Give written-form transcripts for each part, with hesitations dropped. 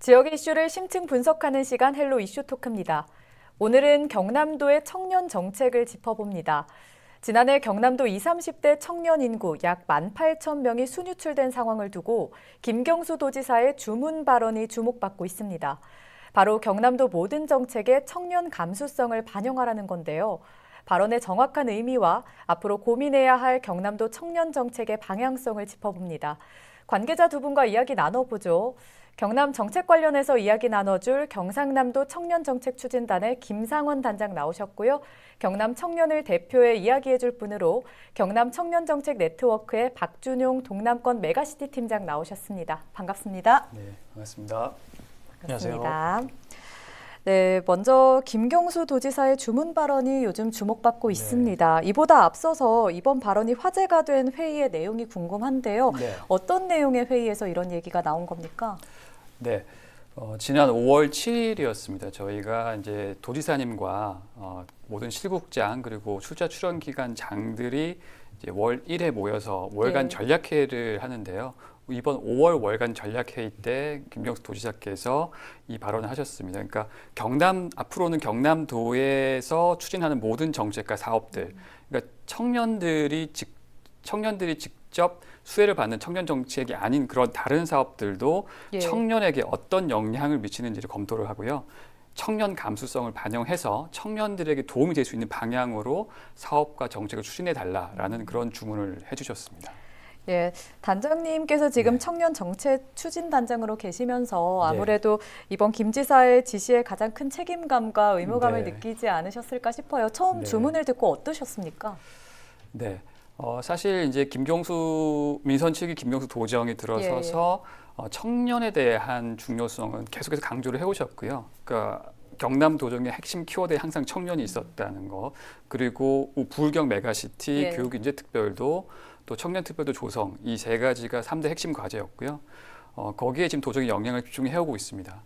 지역 이슈를 심층 분석하는 시간 헬로 이슈 토크입니다. 오늘은 경남도의 청년 정책을 짚어봅니다. 지난해 경남도 20, 30대 청년 인구 약 18,000명이 순유출된 상황을 두고 김경수 도지사의 주문 발언이 주목받고 있습니다. 바로 경남도 모든 정책의 청년 감수성을 반영하라는 건데요. 발언의 정확한 의미와 앞으로 고민해야 할 경남도 청년 정책의 방향성을 짚어봅니다. 관계자 두 분과 이야기 나눠보죠. 경남 정책 관련해서 이야기 나눠줄 경상남도 청년정책추진단의 김상원 단장 나오셨고요. 경남 청년을 대표해 이야기해줄 분으로 경남 청년정책 네트워크의 박준용 동남권 메가시티 팀장 나오셨습니다. 반갑습니다. 네, 반갑습니다. 반갑습니다. 안녕하세요. 네, 먼저 김경수 도지사의 주문 발언이 요즘 주목받고 있습니다. 이보다 앞서서 이번 발언이 화제가 된 회의의 내용이 궁금한데요. 어떤 내용의 회의에서 이런 얘기가 나온 겁니까? 네, 지난 5월 7일이었습니다. 저희가 이제 도지사님과 모든 실국장 그리고 출자 출연 기관 장들이 이제 월 1회 모여서 월간 전략회의를 하는데요. 이번 5월 월간 전략회의 때 김경수 도지사께서 이 발언을 하셨습니다. 그러니까 앞으로는 경남도에서 추진하는 모든 정책과 사업들, 그러니까 청년들이 직접 수혜를 받는 청년 정책이 아닌 그런 다른 사업들도 청년에게 어떤 영향을 미치는지를 검토를 하고요. 청년 감수성을 반영해서 청년들에게 도움이 될 수 있는 방향으로 사업과 정책을 추진해 달라라는 그런 주문을 해주셨습니다. 예, 단장님께서 지금 청년 정책 추진 단장으로 계시면서 아무래도 이번 김 지사의 지시에 가장 큰 책임감과 의무감을 느끼지 않으셨을까 싶어요. 처음 주문을 듣고 어떠셨습니까? 네. 사실 이제 김경수 민선 측이 김경수 도정이 들어서서 청년에 대한 중요성은 계속해서 강조를 해오셨고요. 그러니까 경남 도정의 핵심 키워드에 항상 청년이 있었다는 거, 그리고 부울경 메가시티 교육인재특별도 또 청년특별도 조성, 이 세 가지가 3대 핵심 과제였고요. 거기에 지금 도정이 영향을 집중해오고 있습니다.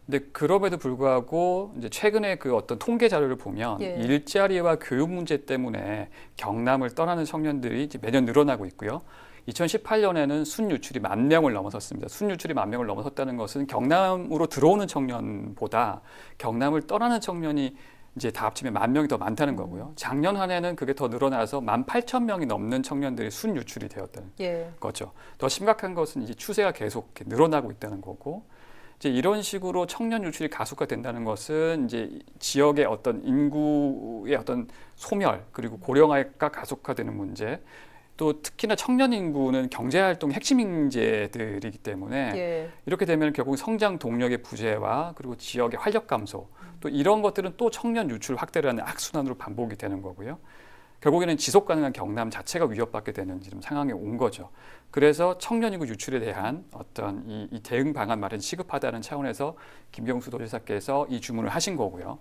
근데 그럼에도 불구하고 이제 최근에 그 어떤 통계 자료를 보면 일자리와 교육 문제 때문에 경남을 떠나는 청년들이 이제 매년 늘어나고 있고요. 2018년에는 순유출이 10,000명을 넘어섰습니다. 순유출이 10,000명을 넘어섰다는 것은 경남으로 들어오는 청년보다 경남을 떠나는 청년이 이제 다 합치면 10,000명이 더 많다는 거고요. 작년 한 해는 그게 더 늘어나서 18,000명이 넘는 청년들이 순유출이 되었다는 거죠. 더 심각한 것은 이제 추세가 계속 늘어나고 있다는 거고, 이제 이런 식으로 청년 유출이 가속화된다는 것은 이제 지역의 어떤 인구의 어떤 소멸, 그리고 고령화가 가속화되는 문제, 또 특히나 청년 인구는 경제활동의 핵심 인재들이기 때문에 이렇게 되면 결국 성장 동력의 부재와 그리고 지역의 활력 감소, 또 이런 것들은 또 청년 유출 확대라는 악순환으로 반복이 되는 거고요. 결국에는 지속 가능한 경남 자체가 위협받게 되는 지금 상황에 온 거죠. 그래서 청년 인구 유출에 대한 어떤 이 대응 방안 마련이 시급하다는 차원에서 김경수 도지사께서 이 주문을 하신 거고요.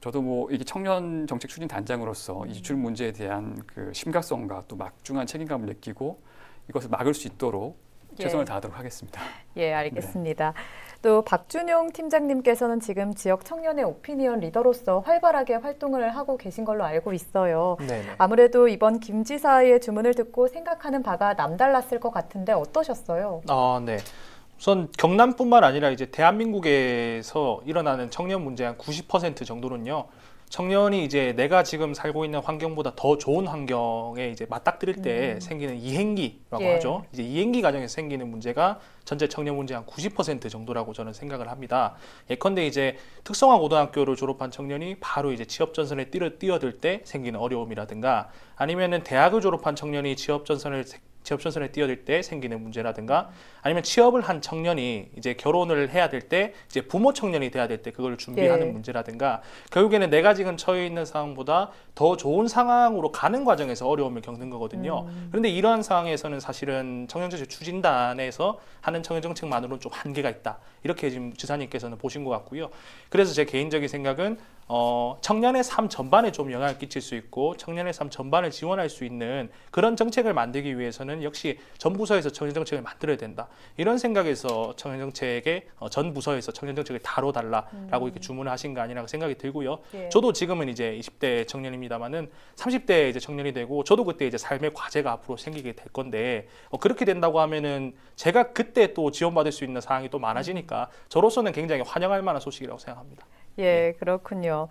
저도 뭐 이게 청년 정책 추진 단장으로서 이 유출 문제에 대한 그 심각성과 또 막중한 책임감을 느끼고 이것을 막을 수 있도록 최선을 다하도록 하겠습니다. 예, 알겠습니다. 또 박준용 팀장님께서는 지금 지역 청년의 오피니언 리더로서 활발하게 활동을 하고 계신 걸로 알고 있어요. 아무래도 이번 김 지사의 주문을 듣고 생각하는 바가 남달랐을 것 같은데 어떠셨어요? 네. 우선 경남뿐만 아니라 이제 대한민국에서 일어나는 청년 문제 한 90% 정도는요. 청년이 이제 내가 지금 살고 있는 환경보다 더 좋은 환경에 이제 맞닥뜨릴 때 생기는 이행기라고 하죠. 이제 이행기 과정에서 생기는 문제가 전체 청년 문제 한 90% 정도라고 저는 생각을 합니다. 예컨대 이제 특성화 고등학교를 졸업한 청년이 바로 이제 취업 전선에 뛰어들 때 생기는 어려움이라든가, 아니면은 대학을 졸업한 청년이 취업 전선에 뛰어들 때 생기는 문제라든가, 아니면 취업을 한 청년이 이제 결혼을 해야 될 때 이제 부모 청년이 돼야 될 때 그걸 준비하는 문제라든가, 결국에는 내가 지금 처해 있는 상황보다 더 좋은 상황으로 가는 과정에서 어려움을 겪는 거거든요. 그런데 이러한 상황에서는 사실은 청년정책 추진단에서 하는 청년정책만으로는 좀 한계가 있다, 이렇게 지금 지사님께서는 보신 것 같고요. 그래서 제 개인적인 생각은 청년의 삶 전반에 좀 영향을 끼칠 수 있고 청년의 삶 전반을 지원할 수 있는 그런 정책을 만들기 위해서는 역시 전 부서에서 청년 정책을 만들어야 된다. 이런 생각에서 청년 정책에 전 부서에서 청년 정책을 다뤄달라라고 이렇게 주문을 하신 거 아니라고 생각이 들고요. 예. 저도 지금은 이제 20대 청년입니다만은 30대 이제 청년이 되고 저도 그때 이제 삶의 과제가 앞으로 생기게 될 건데 그렇게 된다고 하면은 제가 그때 또 지원받을 수 있는 사항이 또 많아지니까 저로서는 굉장히 환영할 만한 소식이라고 생각합니다. 예, 그렇군요.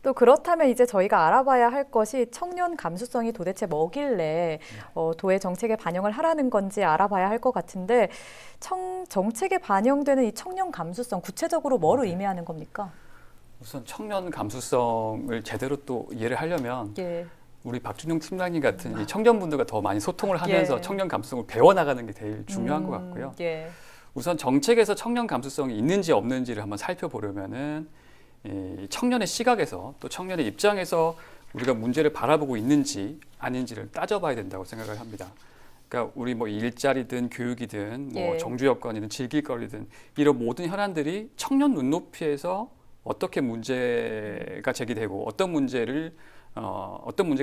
또 그렇다면 이제 저희가 알아봐야 할 것이 청년 감수성이 도대체 뭐길래 도의 정책에 반영을 하라는 건지 알아봐야 할 것 같은데 정책에 반영되는 이 청년 감수성 구체적으로 뭐로 의미하는 겁니까? 우선 청년 감수성을 제대로 또 이해를 하려면 예. 우리 박준용 팀장님 같은 이 청년분들과 더 많이 소통을 하면서 예. 청년 감수성을 배워나가는 게 제일 중요한 것 같고요. 예. 우선 정책에서 청년 감수성이 있는지 없는지를 한번 살펴보려면은 이 청년의 시각에서 또 청년의 입장에서 우리가 문제를 바라보고 있는지 아닌지를 따져봐야 된다고 생각을 합니다. 그러니까 우리 뭐 일자리든 교육이든 뭐 예. 정주 여건이든 즐길거리든 이런 모든 현안들이 청년 눈높이에서 어떻게 문제가 제기되고 어떤 문제가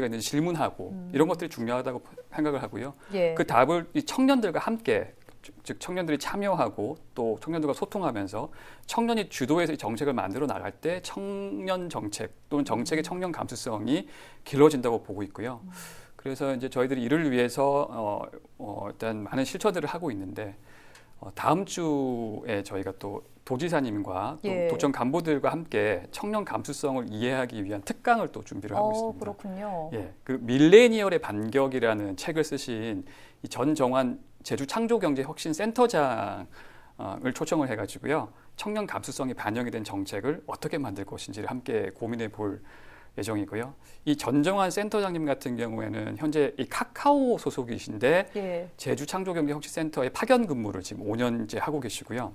있는지 질문하고 이런 것들이 중요하다고 생각을 하고요. 예. 그 답을 이 청년들과 함께 즉 청년들이 참여하고 또 청년들과 소통하면서 청년이 주도해서 이 정책을 만들어 나갈 때 청년 정책 또는 정책의 청년 감수성이 길러진다고 보고 있고요. 그래서 이제 저희들이 이를 위해서 일단 많은 실천들을 하고 있는데 다음 주에 저희가 또 도지사님과 또 예. 도청 간부들과 함께 청년 감수성을 이해하기 위한 특강을 또 준비를 하고 있습니다. 그렇군요. 예, 그 밀레니얼의 반격이라는 책을 쓰신 이 전정환 제주 창조경제혁신센터장을 초청을 해가지고요. 청년 감수성이 반영이 된 정책을 어떻게 만들 것인지를 함께 고민해 볼 예정이고요. 이 전정환 센터장님 같은 경우에는 현재 이 카카오 소속이신데 예. 제주 창조경제혁신센터에 파견 근무를 지금 5년째 하고 계시고요.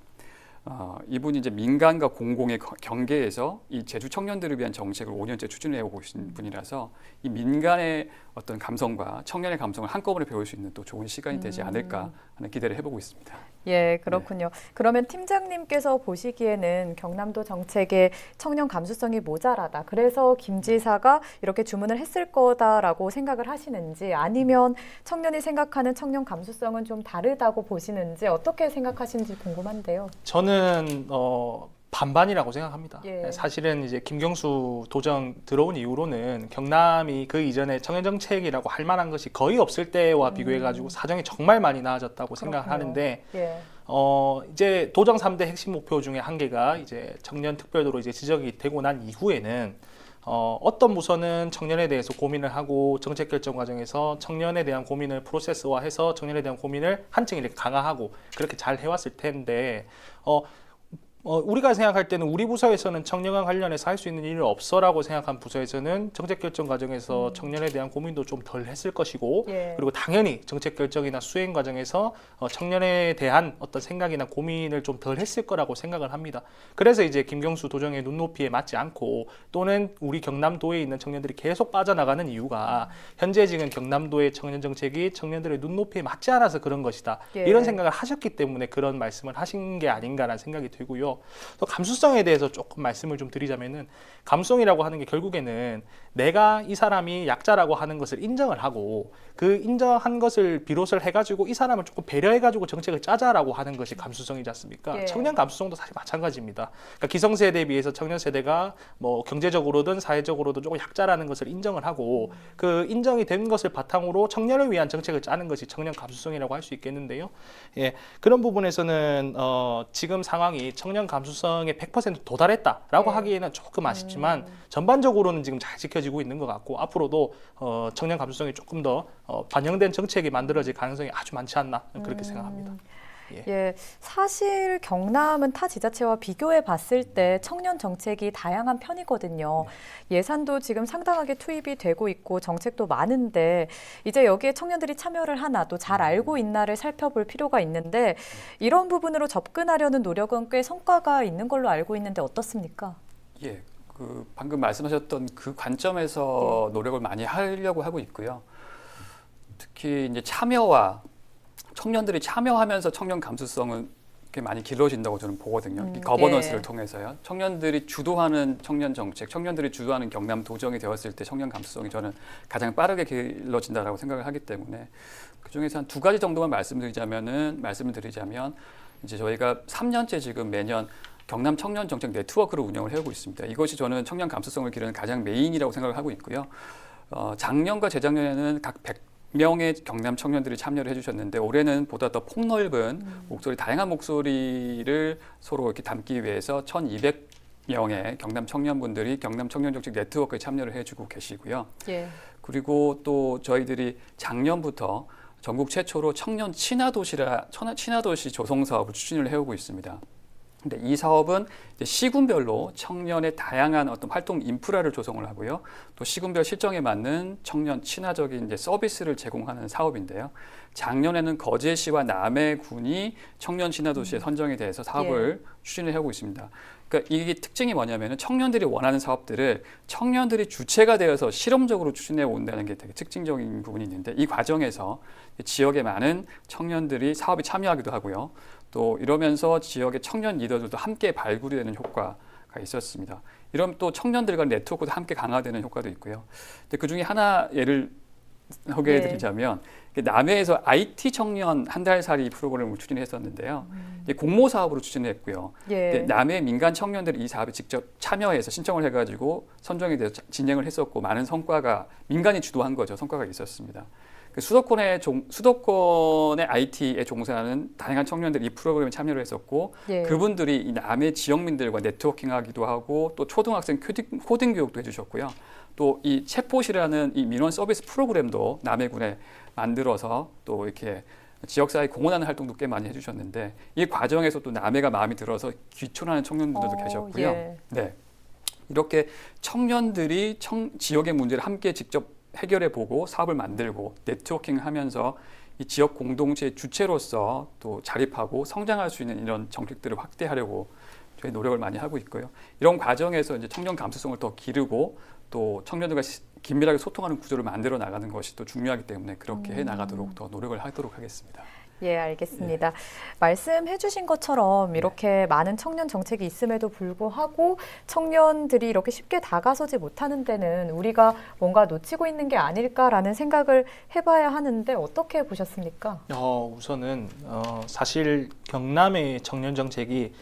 이분이 이제 민간과 공공의 경계에서 이 제주 청년들을 위한 정책을 5년째 추진해 오고 계신 분이라서 이 민간의 어떤 감성과 청년의 감성을 한꺼번에 배울 수 있는 또 좋은 시간이 되지 않을까 하는 기대를 해보고 있습니다. 예, 그렇군요. 그러면 팀장님께서 보시기에는 경남도 정책의 청년 감수성이 모자라다. 그래서 김 지사가 이렇게 주문을 했을 거다라고 생각을 하시는지 아니면 청년이 생각하는 청년 감수성은 좀 다르다고 보시는지 어떻게 생각하시는지 궁금한데요. 저는 반반이라고 생각합니다. 예. 사실은 이제 김경수 도정 들어온 이후로는 경남이 그 이전에 청년 정책이라고 할 만한 것이 거의 없을 때와 비교해가지고 사정이 정말 많이 나아졌다고 생각을 그렇군요. 하는데 예. 이제 도정 3대 핵심 목표 중에 한 개가 이제 청년 특별도로 이제 지적이 되고 난 이후에는 어떤 부서는 청년에 대해서 고민을 하고 정책 결정 과정에서 청년에 대한 고민을 프로세스화해서 청년에 대한 고민을 한층 이렇게 강화하고 그렇게 잘 해왔을 텐데 우리가 생각할 때는 우리 부서에서는 청년과 관련해서 할 수 있는 일이 없어라고 생각한 부서에서는 정책 결정 과정에서 청년에 대한 고민도 좀 덜 했을 것이고 예. 그리고 당연히 정책 결정이나 수행 과정에서 청년에 대한 어떤 생각이나 고민을 좀 덜 했을 거라고 생각을 합니다. 그래서 이제 김경수 도정의 눈높이에 맞지 않고 또는 우리 경남도에 있는 청년들이 계속 빠져나가는 이유가 현재 지금 경남도의 청년 정책이 청년들의 눈높이에 맞지 않아서 그런 것이다. 예. 이런 생각을 하셨기 때문에 그런 말씀을 하신 게 아닌가라는 생각이 들고요. 또 감수성에 대해서 조금 말씀을 좀 드리자면은 감수성이라고 하는 게 결국에는 내가 이 사람이 약자라고 하는 것을 인정을 하고 그 인정한 것을 비롯을 해가지고 이 사람을 조금 배려해가지고 정책을 짜자라고 하는 것이 감수성이지 않습니까? 예. 청년 감수성도 사실 마찬가지입니다. 그러니까 기성세대에 비해서 청년 세대가 뭐 경제적으로든 사회적으로든 조금 약자라는 것을 인정을 하고 그 인정이 된 것을 바탕으로 청년을 위한 정책을 짜는 것이 청년 감수성이라고 할 수 있겠는데요. 예, 그런 부분에서는 지금 상황이 청년 감수성에 100% 도달했다라고 예. 하기에는 조금 아쉽지만 전반적으로는 지금 잘 지켜지고 있는 것 같고 앞으로도 청년 감수성이 조금 더 반영된 정책이 만들어질 가능성이 아주 많지 않나 그렇게 생각합니다. 예, 사실 경남은 타 지자체와 비교해 봤을 때 청년 정책이 다양한 편이거든요. 예산도 지금 상당하게 투입이 되고 있고 정책도 많은데 이제 여기에 청년들이 참여를 하나 또 잘 알고 있나를 살펴볼 필요가 있는데 이런 부분으로 접근하려는 노력은 꽤 성과가 있는 걸로 알고 있는데 어떻습니까? 예, 그 방금 말씀하셨던 그 관점에서 노력을 많이 하려고 하고 있고요. 특히 이제 참여와 청년들이 참여하면서 청년 감수성은 꽤 많이 길러진다고 저는 보거든요. 이 거버넌스를 예. 통해서요. 청년들이 주도하는 청년 정책, 청년들이 주도하는 경남 도정이 되었을 때 청년 감수성이 저는 가장 빠르게 길러진다라고 생각을 하기 때문에 그 중에서 한 두 가지 정도만 말씀을 드리자면 이제 저희가 3년째 지금 매년 경남 청년 정책 네트워크를 운영을 해오고 있습니다. 이것이 저는 청년 감수성을 기르는 가장 메인이라고 생각을 하고 있고요. 작년과 재작년에는 각 100명의 경남 청년들이 참여를 해주셨는데 올해는 보다 더 폭넓은 목소리, 다양한 목소리를 서로 이렇게 담기 위해서 1,200명의 경남 청년분들이 경남 청년 정책 네트워크에 참여를 해주고 계시고요. 예. 그리고 또 저희들이 작년부터 전국 최초로 청년 친화도시 조성 사업을 추진을 해오고 있습니다. 근데 이 사업은 이제 시군별로 청년의 다양한 어떤 활동 인프라를 조성을 하고요. 또 시군별 실정에 맞는 청년 친화적인 이제 서비스를 제공하는 사업인데요. 작년에는 거제시와 남해군이 청년 친화도시에 선정이 돼서 사업을 추진을 하고 있습니다. 그러니까 이게 특징이 뭐냐면은 청년들이 원하는 사업들을 청년들이 주체가 되어서 실험적으로 추진해 온다는 게 되게 특징적인 부분이 있는데 이 과정에서 지역의 많은 청년들이 사업에 참여하기도 하고요. 또 이러면서 지역의 청년 리더들도 함께 발굴이 되는 효과가 있었습니다. 이러면 또 청년들과 네트워크도 함께 강화되는 효과도 있고요. 근데 그 중에 하나 예를 소개해 드리자면 남해에서 IT 청년 한 달살이 프로그램을 추진했었는데요. 공모 사업으로 추진했고요. 예. 남해 민간 청년들이 이 사업에 직접 참여해서 신청을 해가지고 선정이 돼서 진행을 했었고 많은 성과가 민간이 주도한 거죠. 성과가 있었습니다. 수도권의 IT에 종사하는 다양한 청년들이 이 프로그램에 참여를 했었고 예. 그분들이 이 남해 지역민들과 네트워킹하기도 하고 또 초등학생 코딩 교육도 해주셨고요. 또 이 챗봇이라는 이 민원 서비스 프로그램도 남해군에 만들어서 또 이렇게 지역사회 공헌하는 활동도 꽤 많이 해주셨는데 이 과정에서 또 남해가 마음이 들어서 귀촌하는 청년분들도 계셨고요. 예. 네, 이렇게 청년들이 지역의 문제를 함께 직접 해결해 보고 사업을 만들고 네트워킹하면서 이 지역 공동체의 주체로서 또 자립하고 성장할 수 있는 이런 정책들을 확대하려고 저희 노력을 많이 하고 있고요. 이런 과정에서 이제 청년 감수성을 더 기르고 또 청년들과 긴밀하게 소통하는 구조를 만들어 나가는 것이 또 중요하기 때문에 그렇게 해 나가도록 더 노력을 하도록 하겠습니다. 예, 알겠습니다. 말씀해 주신 것처럼 이렇게 많은 청년 정책이 있음에도 불구하고 청년들이 이렇게 쉽게 다가서지 못하는 데는 우리가 뭔가 놓치고 있는 게 아닐까라는 생각을 해봐야 하는데 어떻게 보셨습니까? 우선은 사실 경남의 청년 정책이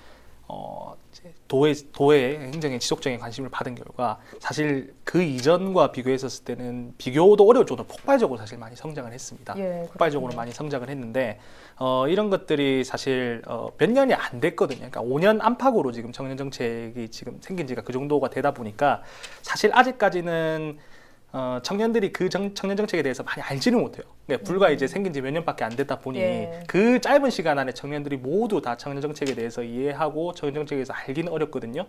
도의 행정에 지속적인 관심을 받은 결과 사실 그 이전과 비교했었을 때는 비교도 어려울 정도로 폭발적으로 사실 많이 성장을 했습니다. 예, 폭발적으로 많이 성장을 했는데 이런 것들이 사실 몇 년이 안 됐거든요. 그러니까 5년 안팎으로 지금 청년 정책이 지금 생긴 지가 그 정도가 되다 보니까 사실 아직까지는 청년들이 그 청년 정책에 대해서 많이 알지를 못해요. 그러니까 불과 이제 생긴 지 몇 년밖에 안 됐다 보니 예. 그 짧은 시간 안에 청년들이 모두 다 청년 정책에 대해서 이해하고 청년 정책에 대해서 알기는 어렵거든요.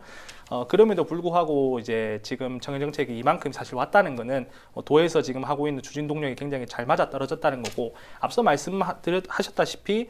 그럼에도 불구하고 이제 지금 청년 정책이 이만큼 사실 왔다는 거는 도에서 지금 하고 있는 추진 동력이 굉장히 잘 맞아 떨어졌다는 거고 앞서 말씀하셨다시피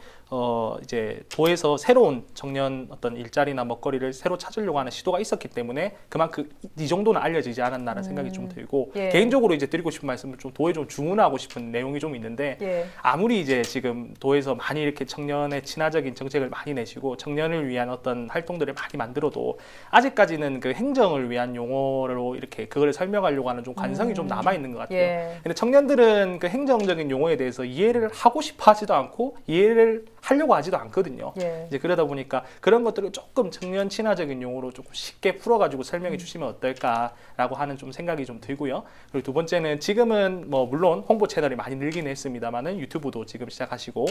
이제 도에서 새로운 청년 어떤 일자리나 먹거리를 새로 찾으려고 하는 시도가 있었기 때문에 그만큼 이 정도는 알려지지 않았나라는 생각이 좀 들고 예. 개인적으로 이제 드리고 싶은 말씀을 좀 도에 좀 주문하고 싶은 내용이 좀 있는데 예. 아무리 이제 지금 도에서 많이 이렇게 청년의 친화적인 정책을 많이 내시고 청년을 위한 어떤 활동들을 많이 만들어도 아직까지는 그 행정을 위한 용어로 이렇게 그걸 설명하려고 하는 좀 관성이 좀 남아 있는 것 같아요. 예. 근데 청년들은 그 행정적인 용어에 대해서 이해를 하고 싶어 하지도 않고 이해를 하려고 하지도 않거든요. 예. 이제 그러다 보니까 그런 것들을 조금 청년 친화적인 용어로 조금 쉽게 풀어가지고 설명해 주시면 어떨까라고 하는 좀 생각이 좀 들고요. 그리고 두 번째는 지금은 뭐 물론 홍보 채널이 많이 늘기는 했습니다만은 유튜브도 지금 시작하시고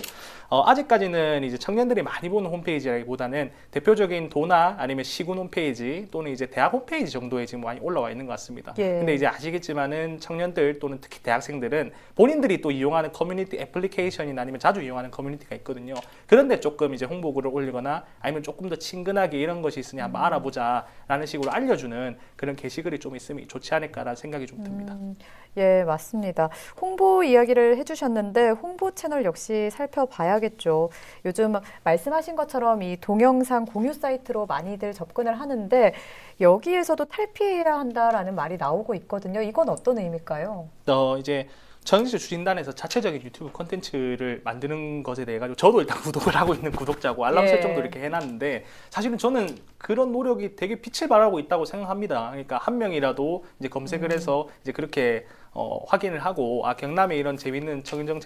아직까지는 이제 청년들이 많이 보는 홈페이지라기보다는 대표적인 도나 아니면 시군 홈페이지 또는 이제 대학 홈페이지 정도에 지금 많이 올라와 있는 것 같습니다. 예. 근데 이제 아시겠지만은 청년들 또는 특히 대학생들은 본인들이 또 이용하는 커뮤니티 애플리케이션이나 아니면 자주 이용하는 커뮤니티가 있거든요. 그런데 조금 이제 홍보글을 올리거나 아니면 조금 더 친근하게 이런 것이 있으니 한번 알아보자라는 식으로 알려주는 그런 게시글이 좀 있으면 좋지 않을까라는 생각이 좀 듭니다. 예, 맞습니다. 홍보 이야기를 해주셨는데 홍보 채널 역시 살펴봐야겠죠. 요즘 말씀하신 것처럼 이 동영상 공유 사이트로 많이들 접근을 하는데 여기에서도 탈피해야 한다라는 말이 나오고 있거든요. 이건 어떤 의미일까요? 이제 청년정책 추진단에서 자체적인 유튜브 콘텐츠를 만드는 것에 대해 가지고 저도 일단 구독을 하고 있는 구독자고 알람 예. 설정도 이렇게 해놨는데 사실은 저는 그런 노력이 되게 빛을 발하고 있다고 생각합니다. 그러니까 한 명이라도 이제 검색을 해서 이제 그렇게 확인을 하고 경남에 이런 재밌는 청년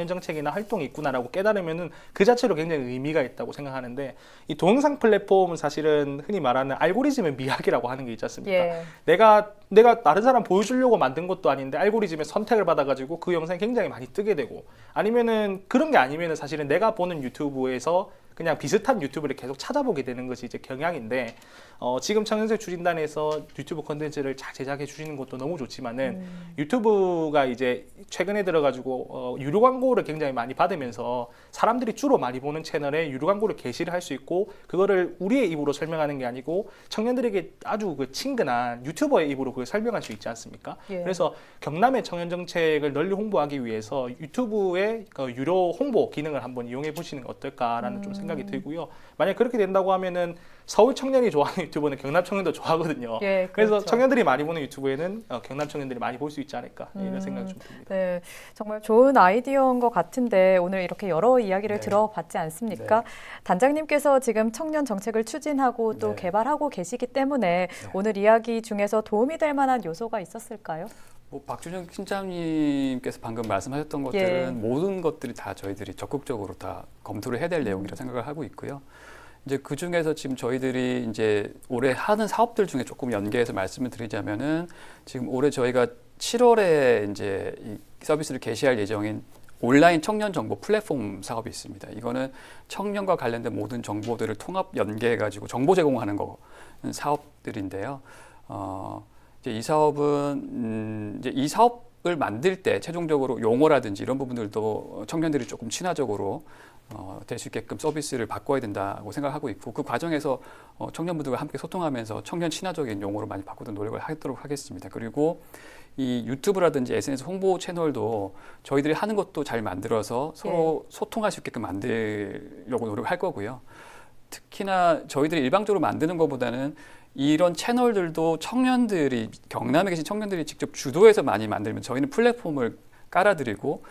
정책이나 활동이 있구나라고 깨달으면은 그 자체로 굉장히 의미가 있다고 생각하는데 이 동영상 플랫폼은 사실은 흔히 말하는 알고리즘의 미학이라고 하는 게 있지 않습니까? 예. 내가 다른 사람 보여주려고 만든 것도 아닌데 알고리즘의 선택을 받아가지고 그 영상이 굉장히 많이 뜨게 되고 아니면은 그런 게 아니면은 사실은 내가 보는 유튜브에서 그냥 비슷한 유튜브를 계속 찾아보게 되는 것이 이제 경향인데 지금 청년정책 추진단에서 유튜브 콘텐츠를 잘 제작해 주시는 것도 너무 좋지만은 유튜브가 이제 최근에 들어가지고 유료 광고를 굉장히 많이 받으면서 사람들이 주로 많이 보는 채널에 유료 광고를 게시를 할 수 있고 그거를 우리의 입으로 설명하는 게 아니고 청년들에게 아주 그 친근한 유튜버의 입으로 그걸 설명할 수 있지 않습니까? 예. 그래서 경남의 청년 정책을 널리 홍보하기 위해서 유튜브의 그 유료 홍보 기능을 한번 이용해 보시는 게 어떨까라는 좀 생각이 들고요. 만약 그렇게 된다고 하면은 서울 청년이 좋아하는 유튜브는 경남 청년도 좋아하거든요. 예, 그래서 그렇죠. 청년들이 많이 보는 유튜브에는 경남 청년들이 많이 볼 수 있지 않을까 이런 생각이 좀 듭니다. 네, 정말 좋은 아이디어인 것 같은데 오늘 이렇게 여러 이야기를 네. 들어봤지 않습니까? 네. 단장님께서 지금 청년 정책을 추진하고 또 네. 개발하고 계시기 때문에 오늘 이야기 중에서 도움이 될 만한 요소가 있었을까요? 뭐 박준영 팀장님께서 방금 말씀하셨던 것들은 예. 모든 것들이 다 저희들이 적극적으로 다 검토를 해야 될 내용이라 생각을 하고 있고요. 이제 그 중에서 지금 저희들이 이제 올해 하는 사업들 중에 조금 연계해서 말씀을 드리자면은 지금 올해 저희가 7월에 이제 이 서비스를 개시할 예정인 온라인 청년 정보 플랫폼 사업이 있습니다. 이거는 청년과 관련된 모든 정보들을 통합 연계해가지고 정보 제공하는 사업들인데요. 이제 이 사업은 이제 이 사업을 만들 때 최종적으로 용어라든지 이런 부분들도 청년들이 조금 친화적으로 될 수 있게끔 서비스를 바꿔야 된다고 생각하고 있고 그 과정에서 청년분들과 함께 소통하면서 청년 친화적인 용어로 많이 바꾸는 노력을 하도록 하겠습니다. 그리고 이 유튜브라든지 SNS 홍보 채널도 저희들이 하는 것도 잘 만들어서 서로 소통할 수 있게끔 만들려고 노력할 거고요. 특히나 저희들이 일방적으로 만드는 것보다는 이런 채널들도 청년들이 경남에 계신 청년들이 직접 주도해서 많이 만들면 저희는 플랫폼을 깔아드리고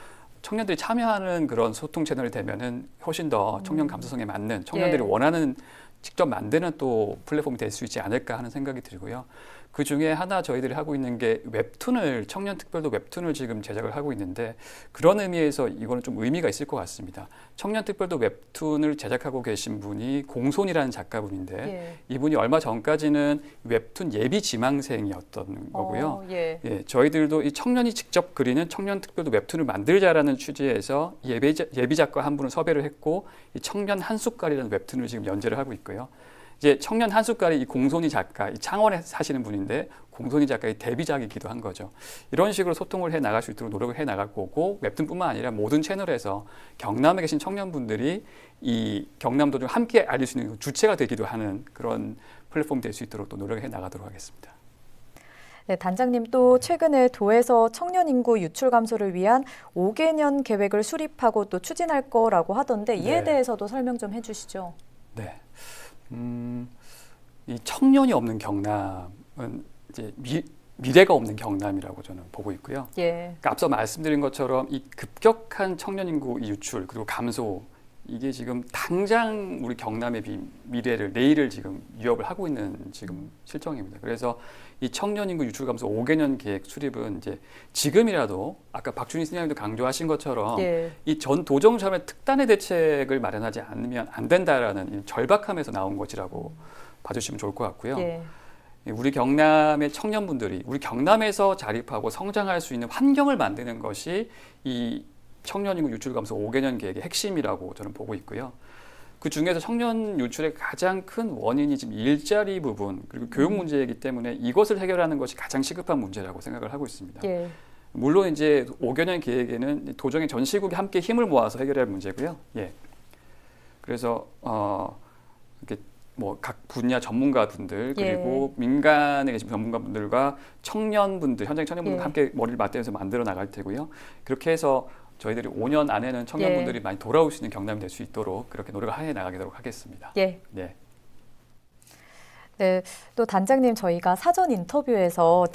청년들이 참여하는 그런 소통 채널이 되면은 훨씬 더 청년 감수성에 맞는 청년들이 원하는 직접 만드는 또 플랫폼이 될 수 있지 않을까 하는 생각이 들고요. 그 중에 하나 저희들이 하고 있는 게 웹툰을 청년 특별도 웹툰을 지금 제작을 하고 있는데 그런 의미에서 이거는 좀 의미가 있을 것 같습니다. 청년 특별도 웹툰을 제작하고 계신 분이 공손이라는 작가분인데 이분이 얼마 전까지는 웹툰 예비 지망생이었던 거고요. 예, 저희들도 이 청년이 직접 그리는 청년 특별도 웹툰을 만들자라는 취지에서 예비 작가 한 분을 섭외를 했고 이 청년 한숟갈이라는 웹툰을 지금 연재를 하고 있고요. 이제 청년 한숟갈이 이 공손이 작가, 이 창원에 사시는 분인데 공손이 작가의 데뷔작이기도 한 거죠. 이런 식으로 소통을 해 나갈 수 있도록 노력을 해 나갈 거고 웹툰뿐만 아니라 모든 채널에서 경남에 계신 청년분들이 이 경남도 좀 함께 알릴 수 있는 주체가 되기도 하는 그런 플랫폼이 될 수 있도록 또 노력을 해 나가도록 하겠습니다. 네, 단장님 또 최근에 도에서 청년 인구 유출 감소를 위한 5개년 계획을 수립하고 또 추진할 거라고 하던데 이에 대해서도 설명 좀 해주시죠. 네. 이 청년이 없는 경남은 이제 미래가 없는 경남이라고 저는 보고 있고요. 그러니까 앞서 말씀드린 것처럼 이 급격한 청년 인구 유출 그리고 감소 이게 지금 당장 우리 경남의 미래를 내일을 지금 위협을 하고 있는 지금 실정입니다. 그래서 이 청년 인구 유출 감소 5개년 계획 수립은 이제 지금이라도 아까 박준희 선생님도 강조하신 것처럼 이 전 도정점의 특단의 대책을 마련하지 않으면 안 된다라는 이 절박함에서 나온 것이라고 봐주시면 좋을 것 같고요. 우리 경남의 청년분들이 우리 경남에서 자립하고 성장할 수 있는 환경을 만드는 것이 이 청년 인구 유출 감소 5개년 계획의 핵심이라고 저는 보고 있고요. 그 중에서 청년 유출의 가장 큰 원인이 지금 일자리 부분 그리고 교육 문제이기 때문에 이것을 해결하는 것이 가장 시급한 문제라고 생각을 하고 있습니다. 물론 이제 5개년 계획에는 도정의 전 시국이 함께 힘을 모아서 해결해야 할 문제고요. 그래서 이렇게 뭐 각 분야 전문가분들 그리고 민간에 계신 전문가분들과 청년분들 현장 청년분들과 함께 머리를 맞대면서 만들어 나갈 테고요. 그렇게 해서 저희들이 5년 안에는 청년분들이 많이 돌아올 수 있는 경남이 될 수 있도록 그렇게 노력을 해 나가도록 하겠습니다. 네, 또 단장님 저희가 사전 인터뷰에서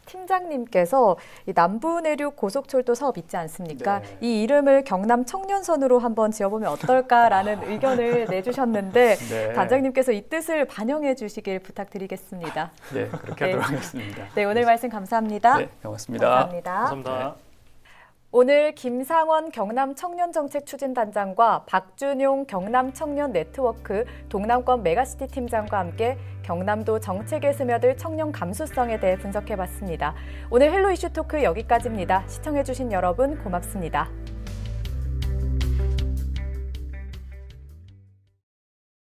팀장님께서 이 남부내륙 고속철도 사업 있지 않습니까? 네. 이 이름을 경남 청년선으로 한번 지어보면 어떨까라는 의견을 내주셨는데 네. 단장님께서 이 뜻을 반영해 주시길 부탁드리겠습니다. 네, 그렇게 네. 하도록 하겠습니다. 네, 오늘 말씀 감사합니다. 네, 고맙습니다. 감사합니다. 감사합니다. 오늘 김상원 경남청년정책추진단장과 박준용 경남청년네트워크 동남권 메가시티 팀장과 함께 경남도 정책에 스며들 청년 감수성에 대해 분석해봤습니다. 오늘 헬로 이슈 토크 여기까지입니다. 시청해주신 여러분 고맙습니다.